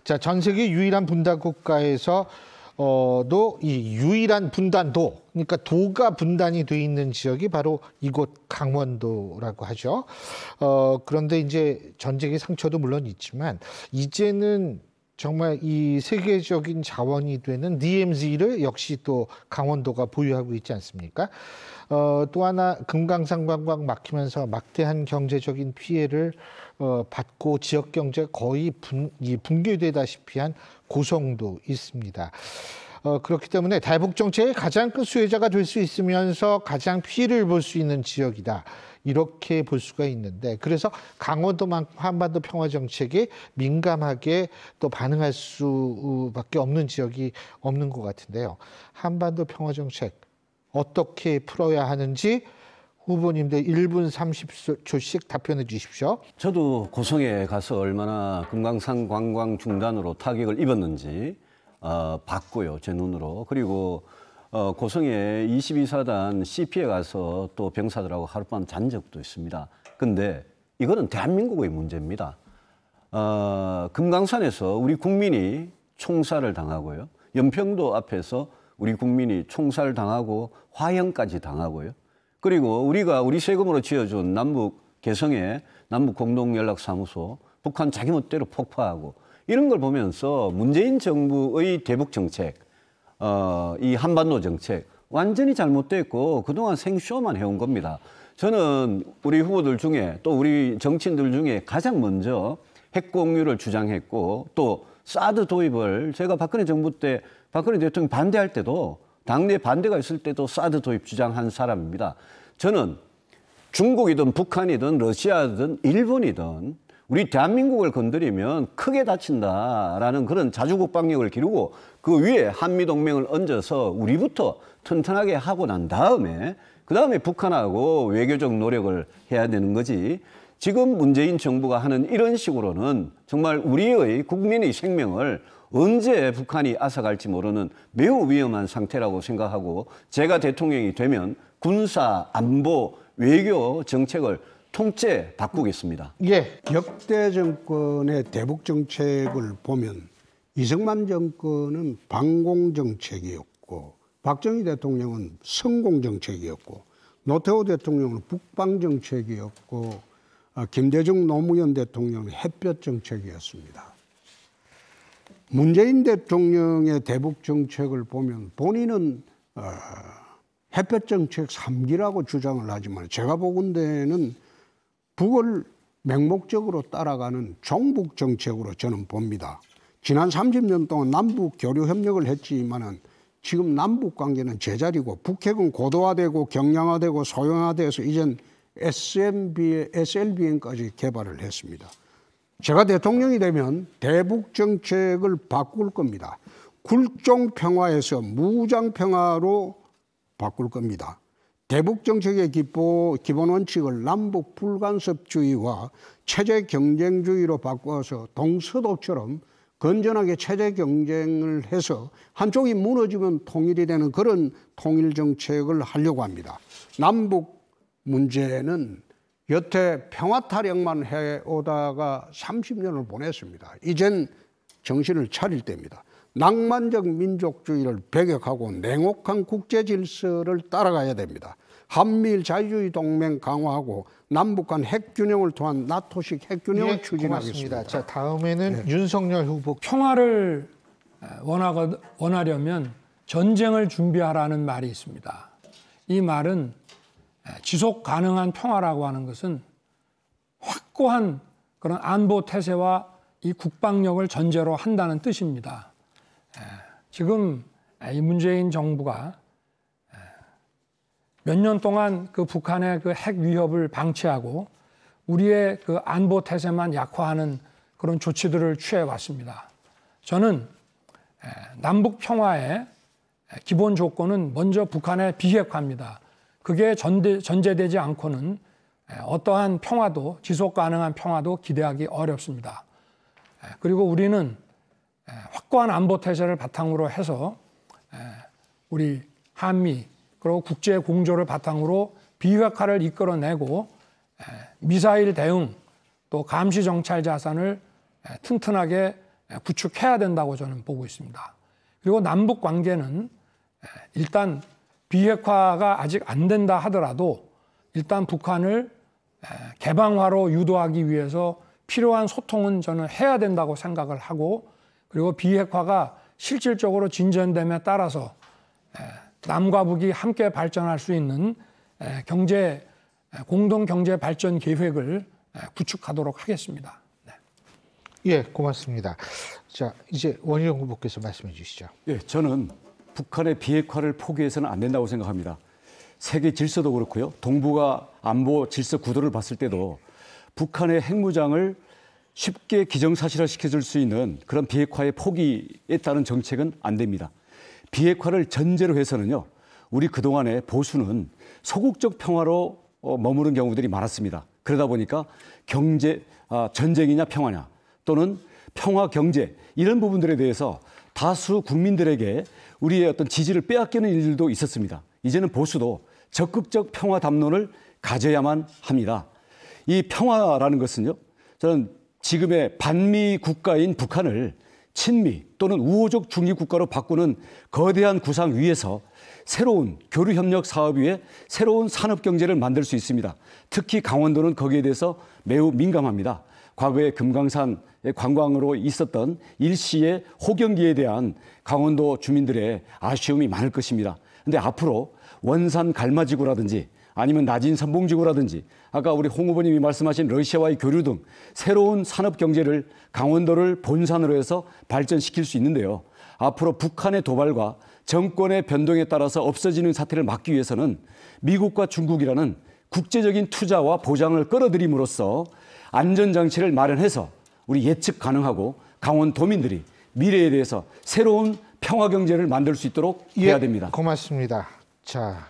자, 전 세계 유일한 분단 국가에서 도 이 유일한 분단도, 그러니까 도가 분단이 돼 있는 지역이 바로 이곳 강원도라고 하죠. 그런데 이제 전쟁의 상처도 물론 있지만 이제는 정말 이 세계적인 자원이 되는 DMZ를 역시 또 강원도가 보유하고 있지 않습니까? 또 하나 금강산 관광 막히면서 막대한 경제적인 피해를 받고 지역 경제 거의 붕괴되다시피 한 고성도 있습니다. 그렇기 때문에 대북 정책의 가장 큰 수혜자가 될 수 있으면서 가장 피해를 볼 수 있는 지역이다. 이렇게 볼 수가 있는데, 그래서 강원도만큼 한반도 평화 정책에 민감하게 또 반응할 수밖에 없는 지역이 없는 것 같은데요. 한반도 평화 정책 어떻게 풀어야 하는지 후보님들 1분 30초씩 답변해 주십시오. 저도 고성에 가서 얼마나 금강산 관광 중단으로 타격을 입었는지 봤고요, 제 눈으로. 그리고 고성에 22사단 CP에 가서 또 병사들하고 하룻밤 잔 적도 있습니다. 근데 이거는 대한민국의 문제입니다. 금강산에서 우리 국민이 총살을 당하고요. 연평도 앞에서 우리 국민이 총살 당하고 화형까지 당하고요. 그리고 우리가 우리 세금으로 지어준 남북 개성의 남북 공동연락사무소, 북한 자기 멋대로 폭파하고 이런 걸 보면서 문재인 정부의 대북 정책, 이 한반도 정책 완전히 잘못됐고 그동안 생쇼만 해온 겁니다. 저는 우리 후보들 중에 또 우리 정치인들 중에 가장 먼저 핵 공유를 주장했고 또 사드 도입을 제가 박근혜 정부 때 박근혜 대통령이 반대할 때도 당내 반대가 있을 때도 사드 도입 주장한 사람입니다. 저는 중국이든 북한이든 러시아든 일본이든 우리 대한민국을 건드리면 크게 다친다라는 그런 자주국방력을 기르고 그 위에 한미동맹을 얹어서 우리부터 튼튼하게 하고 난 다음에 그다음에 북한하고 외교적 노력을 해야 되는 거지. 지금 문재인 정부가 하는 이런 식으로는 정말 우리의 국민의 생명을 언제 북한이 앗아갈지 모르는 매우 위험한 상태라고 생각하고 제가 대통령이 되면 군사, 안보, 외교 정책을 통째 바꾸겠습니다. 예. 역대 정권의 대북 정책을 보면 이승만 정권은 방공 정책이었고 박정희 대통령은 성공 정책이었고 노태우 대통령은 북방 정책이었고 김대중 노무현 대통령은 햇볕 정책이었습니다. 문재인 대통령의 대북 정책을 보면 본인은 햇볕 정책 3기라고 주장을 하지만 제가 보건대는 북을 맹목적으로 따라가는 종북 정책으로 저는 봅니다. 지난 30년 동안 남북 교류 협력을 했지만은 지금 남북 관계는 제자리고 북핵은 고도화되고 경량화되고 소형화돼서 이젠 SLBM까지 개발을 했습니다. 제가 대통령이 되면 대북 정책을 바꿀 겁니다. 굴종 평화에서 무장 평화로 바꿀 겁니다. 대북 정책의 기본 원칙을 남북 불간섭주의와 체제 경쟁주의로 바꿔서 동서독처럼 건전하게 체제 경쟁을 해서 한쪽이 무너지면 통일이 되는 그런 통일 정책을 하려고 합니다. 남북 문제는 여태 평화 타령만 해오다가 30년을 보냈습니다. 이젠 정신을 차릴 때입니다. 낭만적 민족주의를 배격하고 냉혹한 국제 질서를 따라가야 됩니다. 한미일 자유주의 동맹 강화하고 남북한 핵균형을 통한 나토식 핵균형을 추진하겠습니다. 자, 다음에는 윤석열 후보. 평화를 원하려면 전쟁을 준비하라는 말이 있습니다. 이 말은 지속 가능한 평화라고 하는 것은 확고한 그런 안보 태세와 이 국방력을 전제로 한다는 뜻입니다. 지금 이 문재인 정부가 몇 년 동안 그 북한의 그 핵 위협을 방치하고 우리의 그 안보 태세만 약화하는 그런 조치들을 취해 왔습니다. 저는 남북 평화의 기본 조건은 먼저 북한의 비핵화입니다. 그게 전제되지 않고는 어떠한 평화도, 지속 가능한 평화도 기대하기 어렵습니다. 그리고 우리는 확고한 안보 태세를 바탕으로 해서 우리 한미 그리고 국제 공조를 바탕으로 비핵화를 이끌어내고 미사일 대응 또 감시 정찰 자산을 튼튼하게 구축해야 된다고 저는 보고 있습니다. 그리고 남북 관계는 일단 비핵화가 아직 안 된다 하더라도 일단 북한을 개방화로 유도하기 위해서 필요한 소통은 저는 해야 된다고 생각을 하고, 그리고 비핵화가 실질적으로 진전됨에 따라서 남과 북이 함께 발전할 수 있는 공동 경제 발전 계획을 구축하도록 하겠습니다. 네. 예, 고맙습니다. 자, 이제 원희룡 후보께서 말씀해 주시죠. 예, 저는 북한의 비핵화를 포기해서는 안 된다고 생각합니다. 세계 질서도 그렇고요. 동북아 안보 질서 구도를 봤을 때도 북한의 핵무장을 쉽게 기정사실화시켜줄 수 있는 그런 비핵화의 포기에 따른 정책은 안 됩니다. 비핵화를 전제로 해서는요, 우리 그동안의 보수는 소극적 평화로 머무른 경우들이 많았습니다. 그러다 보니까 전쟁이냐 평화냐 또는 평화 경제 이런 부분들에 대해서 다수 국민들에게 우리의 어떤 지지를 빼앗기는 일들도 있었습니다. 이제는 보수도 적극적 평화 담론을 가져야만 합니다. 이 평화라는 것은요, 저는 지금의 반미 국가인 북한을 친미 또는 우호적 중립 국가로 바꾸는 거대한 구상 위에서 새로운 교류협력 사업 위에 새로운 산업경제를 만들 수 있습니다. 특히 강원도는 거기에 대해서 매우 민감합니다. 과거에 금강산 관광으로 있었던 일시의 호경기에 대한 강원도 주민들의 아쉬움이 많을 것입니다. 그런데 앞으로 원산 갈마지구라든지 아니면 낮은 선봉지구라든지 아까 우리 홍 후보님이 말씀하신 러시아와의 교류 등 새로운 산업경제를 강원도를 본산으로 해서 발전시킬 수 있는데요. 앞으로 북한의 도발과 정권의 변동에 따라서 없어지는 사태를 막기 위해서는 미국과 중국이라는 국제적인 투자와 보장을 끌어들임으로써 안전장치를 마련해서 우리 예측 가능하고 강원도민들이 미래에 대해서 새로운 평화경제를 만들 수 있도록 해야 됩니다. 고맙습니다. 자,